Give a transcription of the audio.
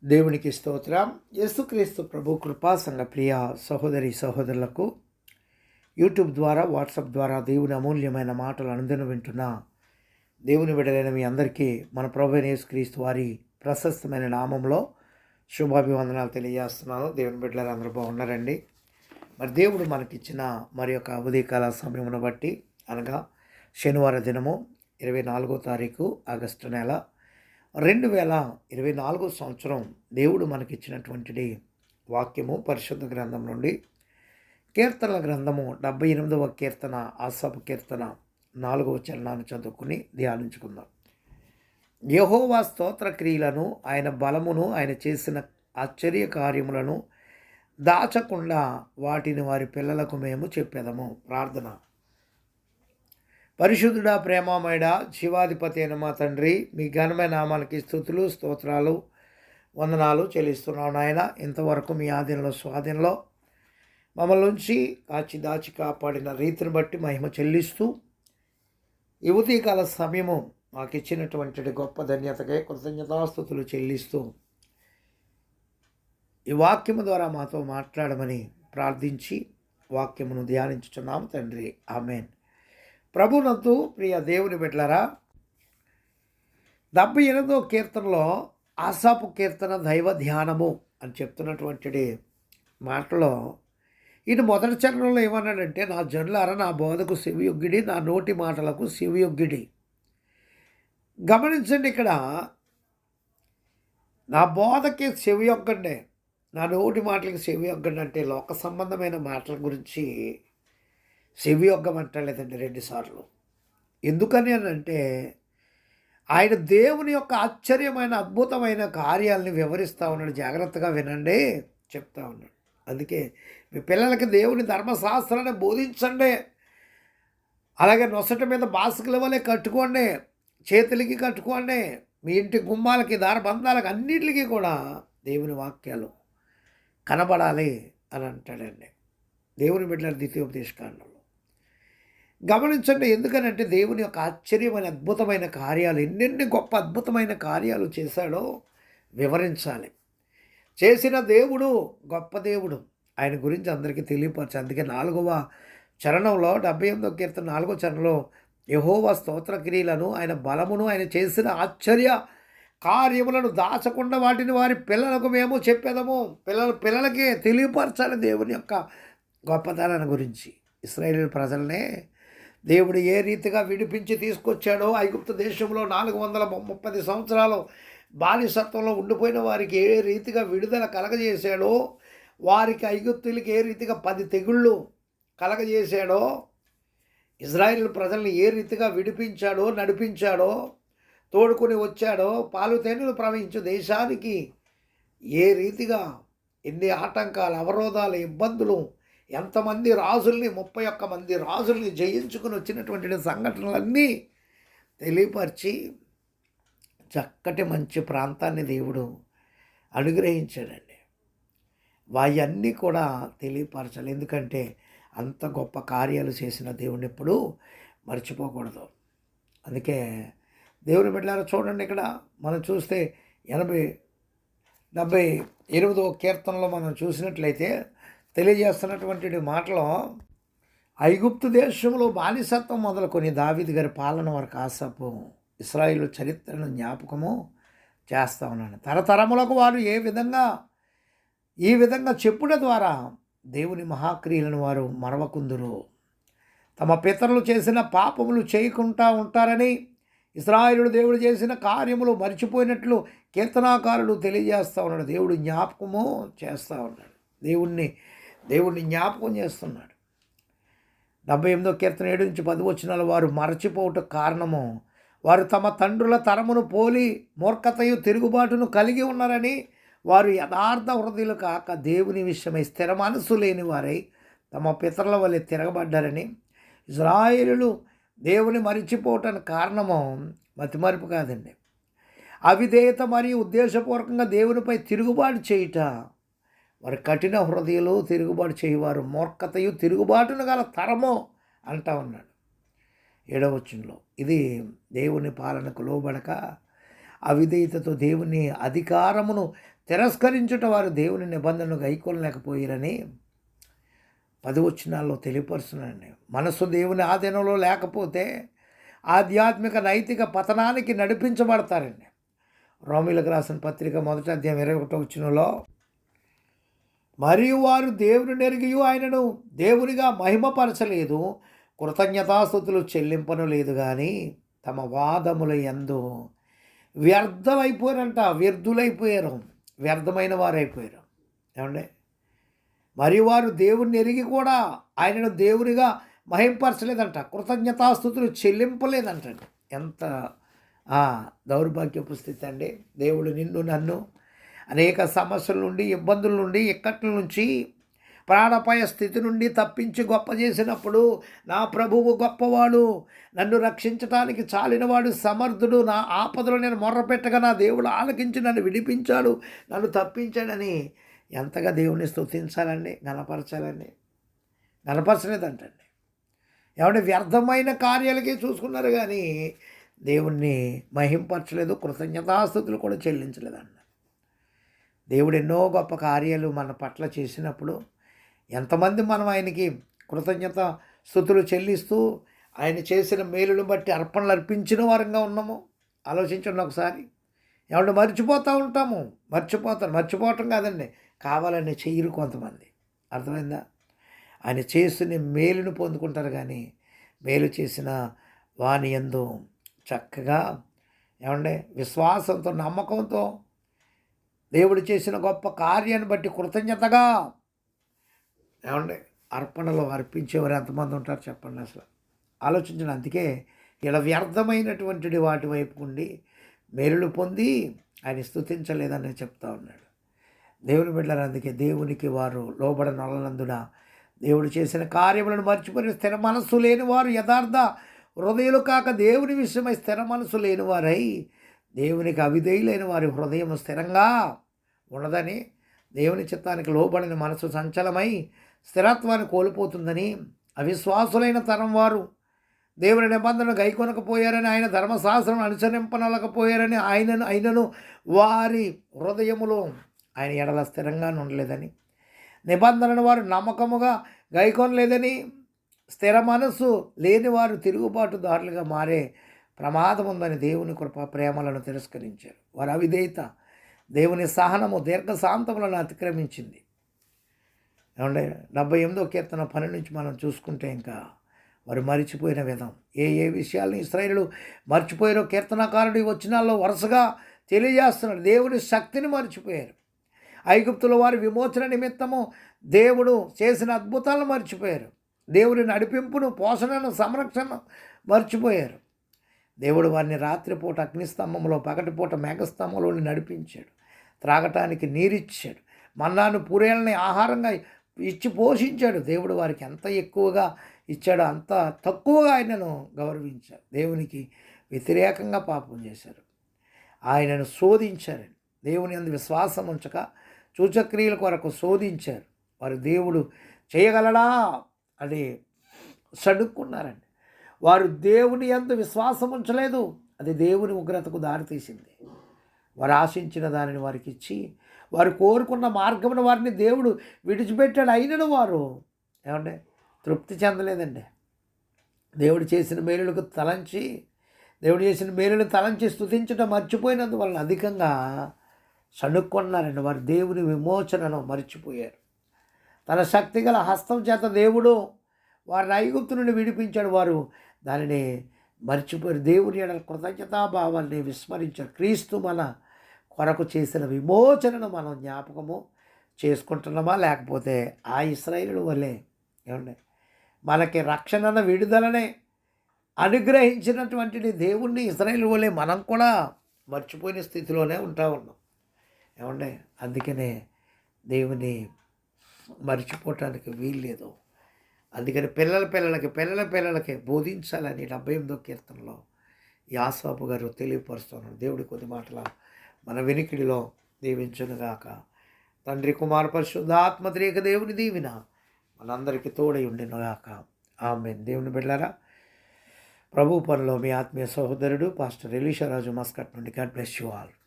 దేవునికి స్తోత్రం. యేసుక్రీస్తు ప్రభు కృపా సంఘ ప్రియ సహోదరి సహోదరులకు యూట్యూబ్ ద్వారా వాట్సాప్ ద్వారా దేవుని అమూల్యమైన మాటలు అనుదినం వింటున్న దేవుని బిడ్డలైన మీ అందరికీ మన ప్రభు అయిన యేసుక్రీస్తు వారి ప్రశస్తమైన నామంలో శుభాభివందనాలు తెలియజేస్తున్నాను. దేవుని బిడ్డలు అందరూ బాగున్నారండి. మరి దేవుడు మనకిచ్చిన మరి యొక్క ఉదయకాల సమయమును బట్టి అనగా శనివారం దినము 24వ తారీఖు ఆగస్టు నెల 2024 సంవత్సరం దేవుడు మనకిచ్చినటువంటి వాక్యము పరిశుద్ధ గ్రంథం నుండి కీర్తనల గ్రంథము 78వ కీర్తన ఆసాపు కీర్తన 4వ చరణాన్ని చదువుకుని ధ్యానించుకుందాం. యెహోవా స్తోత్ర క్రియలను, ఆయన బలమును, ఆయన చేసిన ఆశ్చర్య కార్యములను దాచకుండా వాటిని వారి పిల్లలకు మేము చెప్పేదము. ప్రార్థన. పరిశుద్ధుడా, ప్రేమమయుడా, శివాధిపతి అయిన మా తండ్రి, మీ ఘనమైన నామానికి స్తుతులు స్తోత్రాలు వందనాలు చెల్లిస్తున్నాను నాయన. ఇంతవరకు మీ ఆధీనంలో స్వాధీనంలో మమ్మల్ని నుంచి కాచి దాచి కాపాడిన రీతిని బట్టి మహిమ చెల్లిస్తూ ఈ ఉదయకాల సమయము మాకు ఇచ్చినటువంటి గొప్ప ధన్యతకే కృతజ్ఞతాస్తుతులు చెల్లిస్తూ ఈ వాక్యము ద్వారా మాతో మాట్లాడమని ప్రార్థించి వాక్యమును ధ్యానించుచున్నాము తండ్రి. ఆమెన్. ప్రభునందు ప్రియ దేవుని బిడ్డలారా, 78వ కీర్తనలో ఆసాపు కీర్తన దైవ ధ్యానము అని చెప్తున్నటువంటి మాటలో ఈయన మొదటి చరణంలో ఏమన్నాడంటే, నా జనులారా నా బోధకు శివయొగ్గిడి, నా నోటి మాటలకు శివయొగ్గిడి. గమనించండి, ఇక్కడ నా బోధకి శివయొగ్గండి, నా నోటి మాటలకి శివయొగ్గండి అంటే లోక సంబంధమైన మాటల గురించి శివయొగ్గం అంటలేదండి 2 సార్లు. ఎందుకని అని అంటే ఆయన దేవుని యొక్క ఆశ్చర్యమైన అద్భుతమైన కార్యాలని వివరిస్తూ ఉన్నాడు. జాగ్రత్తగా వినండి, చెప్తా ఉన్నాడు. అందుకే మీ పిల్లలకి దేవుని ధర్మశాస్త్రాన్ని బోధించండి. అలాగే నొసట మీద బాసికల వలె కట్టుకోండి, చేతులకి కట్టుకోండి, మీ ఇంటి గుమ్మాలకి దారబంధాలకు అన్నిటికీ కూడా దేవుని వాక్యాలు కనబడాలి అని అంటాడండి దేవుని బిడ్డల ద్వితీయోపదేశకాండంలో. గమనించండి, ఎందుకనంటే దేవుని యొక్క ఆశ్చర్యమైన అద్భుతమైన కార్యాలు, ఎన్నెన్ని గొప్ప అద్భుతమైన కార్యాలు చేశాడో వివరించాలి. చేసిన దేవుడు గొప్ప దేవుడు, ఆయన గురించి అందరికీ తెలియపరచాలి. అందుకే 4వ చరణంలో 78వ కీర్తన 4వ చరణంలో యెహోవా స్తోత్ర క్రియలను, ఆయన బలమును, ఆయన చేసిన ఆశ్చర్య కార్యములను దాచకుండా వాటిని వారి పిల్లలకు మేము చెప్పేదము. పిల్లలకి తెలియపరచాలి దేవుని యొక్క గొప్పతనాన్ని గురించి. ఇశ్రాయేలు ప్రజలనే దేవుడు ఏ రీతిగా విడిపించి తీసుకొచ్చాడో, ఐగుప్తు దేశంలో 430 సంవత్సరాలు బానిసత్వంలో ఉండిపోయిన వారికి ఏ రీతిగా విడుదల కలగజేశాడో, వారికి ఐగుప్తులకి ఏ రీతిగా 10 తెగుళ్ళు కలగజేశాడో, ఇజ్రాయేలు ప్రజల్ని ఏ రీతిగా విడిపించాడో, నడిపించాడో, తోడుకొని వచ్చాడో, పాలు తేనెలు ప్రవహించు దేశానికి ఏ రీతిగా ఎన్ని ఆటంకాలు, అవరోధాలు, ఇబ్బందులు, ఎంతమంది రాజుల్ని 31 మంది రాజుల్ని జయించుకుని వచ్చినటువంటి సంఘటనలన్నీ తెలియపరిచి చక్కటి మంచి ప్రాంతాన్ని దేవుడు అనుగ్రహించాడండి. అవన్నీ కూడా తెలియపరచాలి. ఎందుకంటే అంత గొప్ప కార్యాలు చేసిన దేవుడిని ఎప్పుడు మర్చిపోకూడదు. అందుకే దేవుని బిడ్డలారా చూడండి, ఇక్కడ మనం చూస్తే 78వ కీర్తనలో మనం చూసినట్లయితే తెలియజేస్తున్నటువంటి మాటలో ఐగుప్తు దేశంలో బానిసత్వం మొదలుకొని దావీదు గారి పాలన వరకు ఆసాపు ఇశ్రాయేలు చరిత్రను జ్ఞాపకము చేస్తూ ఉన్నాను. తరతరములకు వారు ఈ విధంగా చెప్పుట ద్వారా దేవుని మహాక్రియలను వారు మరవకుందురు. తమ పితరులు చేసిన పాపములు చేయకుండా ఉంటారని, ఇశ్రాయేలు దేవుడు చేసిన కార్యములు మర్చిపోయినట్లు కీర్తనాకారుడు తెలియజేస్తూ ఉన్నాడు. దేవుడు జ్ఞాపకము చేస్తూ ఉన్నాడు. దేవుణ్ణి జ్ఞాపకం చేస్తున్నాడు. 78వ కీర్తన 7-10 వచనాలు వారు మరచిపోవట కారణము, వారు తమ తండ్రుల తరమును పోలి మూర్ఖతయు తిరుగుబాటును కలిగి ఉన్నారని, వారు యథార్థ హృదయులు కాక దేవుని విషయమై స్థిర మనసు లేని వారై తమ పితరుల వలె తిరగబడ్డారని. ఇశ్రాయేలులు దేవుని మరిచిపోవటానికి కారణము మతిమరుపు కాదండి, అవిధేయత మరియు ఉద్దేశపూర్వకంగా దేవునిపై తిరుగుబాటు చేయుట. వారి కఠిన హృదయాలు తిరుగుబాటు చేయవారు మూర్ఖతయు తిరుగుబాటును గల తరము అంటా ఉన్నాడు 7వ వచనంలో. ఇది దేవుని పాలనకు లోబడక అవిధేయతతో దేవుని అధికారమును తిరస్కరించుట వారు దేవుని నిబంధనను గైకొనలేకపోయారని 10 వచనాల్లో తెలియపరుస్తున్నానండి. మనసు దేవుని ఆధీనంలో లేకపోతే ఆధ్యాత్మిక నైతిక పతనానికి నడిపించబడతారండి. రోమీయులకు రాసిన పత్రిక 1వ అధ్యాయం 21వ వచనంలో, మరియు వారు దేవుని నెరిగియు ఆయనను దేవునిగా మహిమపరచలేదు, కృతజ్ఞతాస్తుతులు చెల్లింపను లేదు కానీ తమ వాదముల యందు వ్యర్థులైపోయారు, వ్యర్థమైన వారైపోయారు. ఏమండి? మరియు వారు దేవుణ్ణి ఎరిగి కూడా ఆయనను దేవునిగా మహింపరచలేదంట, కృతజ్ఞతాస్తుతులు చెల్లింపలేదంటండి. ఎంత దౌర్భాగ్యపు స్థితి అండి. దేవుడు నిన్ను నన్ను అనేక సమస్యల నుండి, ఇబ్బందుల నుండి, ఇక్కట్ల నుంచి, ప్రాణాపాయ స్థితి నుండి తప్పించి గొప్ప చేసినప్పుడు, నా ప్రభువు గొప్పవాడు, నన్ను రక్షించటానికి చాలినవాడు, సమర్థుడు, నా ఆపదలో నేను మొర్రపెట్టగా నా దేవుడు ఆలకించి నన్ను విడిపించాడు, నన్ను తప్పించాడని ఎంతగా దేవుణ్ణి స్తుతించాలండి, గణపరచాలండి. గణపరచలేదంటండి. ఏమంటే వ్యర్థమైన కార్యాలకే చూసుకున్నారు కానీ దేవుణ్ణి మహింపరచలేదు, కృతజ్ఞతాస్తుతులు కూడా చెల్లించలేదండి. దేవుడు ఎన్నో గొప్ప కార్యాలు మన పట్ల చేసినప్పుడు ఎంతమంది మనం ఆయనకి కృతజ్ఞత స్తుతులు చెల్లిస్తూ ఆయన చేసిన మేలును బట్టి అర్పణలు అర్పించిన వారంగా ఉన్నాము. ఆలోచించండి ఒకసారి. ఏమంటే మర్చిపోవటం కాదండి, కావాలని చెయ్యరు కొంతమంది. అర్థమైందా? ఆయన చేసిన మేలును పొందుకుంటారు కానీ మేలు చేసిన వాని యందు చక్కగా ఏమంటే విశ్వాసంతో, నమ్మకంతో దేవుడు చేసిన గొప్ప కార్యాన్ని బట్టి కృతజ్ఞతగా ఏమంటే అర్పణలు అర్పించేవారు ఎంతమంది ఉంటారు చెప్పండి. అసలు ఆలోచించండి. అందుకే ఇలా వ్యర్థమైనటువంటి వాటి వైపు ఉండి మేలులు పొంది ఆయన స్తుతించలేదని చెప్తా ఉన్నాడు. దేవుని బిడ్డలారా, అందుకే దేవునికి వారు లోబడనొల్లనందున దేవుడు చేసిన కార్యములను మర్చిపోయిన స్థిర మనస్సు లేని వారు, యథార్థ హృదయులు కాక దేవుని విషయమై స్థిర మనస్సు లేని వారై దేవునికి అవిధేయులైన వారి హృదయం స్థిరంగా ఉండదని, దేవుని చిత్తానికి లోబడిన మనసు సంచలమై స్థిరత్వాన్ని కోల్పోతుందని, అవిశ్వాసులైన తరం వారు దేవుని నిబంధనను గైకొనకపోయారని, ఆయన ధర్మశాస్త్రం అనుసరింపనలేకపోయారని, ఆయనను వారి హృదయములో ఆయన ఎడల స్థిరంగా ఉండలేదని, నిబంధనను వారు నమ్మకముగా గైకొనలేదని, స్థిర మనస్సు లేని వారు తిరుగుబాటుదారులుగా మారే ప్రమాదం ఉందని దేవుని కృప ప్రేమలను తిరస్కరించారు. వారి అవిధేయత దేవుని సహనము దీర్ఘశాంతములను అతిక్రమించింది. ఏమంటే 78వ కీర్తన 12 నుంచి మనం చూసుకుంటే ఇంకా వారు మరిచిపోయిన విధం, ఏ విషయాలను ఇశ్రాయేలు మర్చిపోయారో కీర్తనకారుడు వచనాల్లో వరుసగా తెలియజేస్తున్నాడు. దేవుని శక్తిని మర్చిపోయారు. ఐగుప్తుల వారి విమోచన నిమిత్తము దేవుడు చేసిన అద్భుతాలను మర్చిపోయారు. దేవుని నడిపింపును, పోషణను, సంరక్షణ మర్చిపోయారు. దేవుడు వారిని రాత్రిపూట అగ్నిస్తంభంలో, పగటిపూట మేఘస్తంభంలో నడిపించాడు. త్రాగటానికి నీరిచ్చాడు. మన్నాను పూరేళ్ళని ఆహారంగా ఇచ్చి పోషించాడు. దేవుడు వారికి ఎంత ఎక్కువగా ఇచ్చాడో అంత తక్కువగా ఆయనను గౌరవించారు. దేవునికి వ్యతిరేకంగా పాపం చేశారు. ఆయనను శోధించారు. దేవుని అందు విశ్వాసం ఉంచక సూచక్రియల కొరకు శోధించారు. వారు దేవుడు చేయగలడా అని సడుక్కున్నారండి. వారు దేవుని యందు విశ్వాసం ఉంచలేదు. అది దేవుని ఉగ్రతకు దారితీసింది. వారు ఆశించిన దానిని వారికి ఇచ్చి, వారు కోరుకున్న మార్గమును వారిని దేవుడు విడిచిపెట్టాడు. అయినను వారు ఏమంటే తృప్తి చెందలేదండి. దేవుడు చేసిన మేలులకు తలంచి స్తుతించడం మర్చిపోయినందువలన అధికంగా సణుక్కున్నారండి. వారు దేవుని విమోచనను మర్చిపోయారు. తన శక్తిగల హస్తం చేత దేవుడు వారిని ఐగుప్తు నుండి విడిపించాడు. వారు దానిని మర్చిపోయారు. దేవుని ఎడల కృతజ్ఞతాభావాన్ని విస్మరించారు. క్రీస్తు మన కొరకు చేసిన విమోచనను మనం జ్ఞాపకము చేసుకుంటున్నామా, లేకపోతే ఆ ఇశ్రాయేలు వలె ఏమండి మనకి రక్షణ విడుదలనే అనుగ్రహించినటువంటి దేవుణ్ణి ఇశ్రాయేలు వలె మనం కూడా మర్చిపోయిన స్థితిలోనే ఉన్నాం. ఏమండి అందుకనే దేవుని మర్చిపోవటానికి వీల్లేదు. అందుకని పిల్లలకి బోధించాలని 78వ కీర్తనలో యాసాపు గారు తెలియపరుస్తున్నారు. దేవుడి కొద్ది మాటల మన వెనికిడిలో దీవించునుగాక. తండ్రి, కుమార పరిశుద్ధ ఆత్మత్రేక దేవుని దీవిన మనందరికీ తోడై ఉండినగాక. ఆమేన్. దేవుని బిడ్డలారా, ప్రభు పనిలో మీ ఆత్మీయ సహోదరుడు పాస్టర్ ఎలీషా రాజు మస్కట్ నుండి. God bless you all.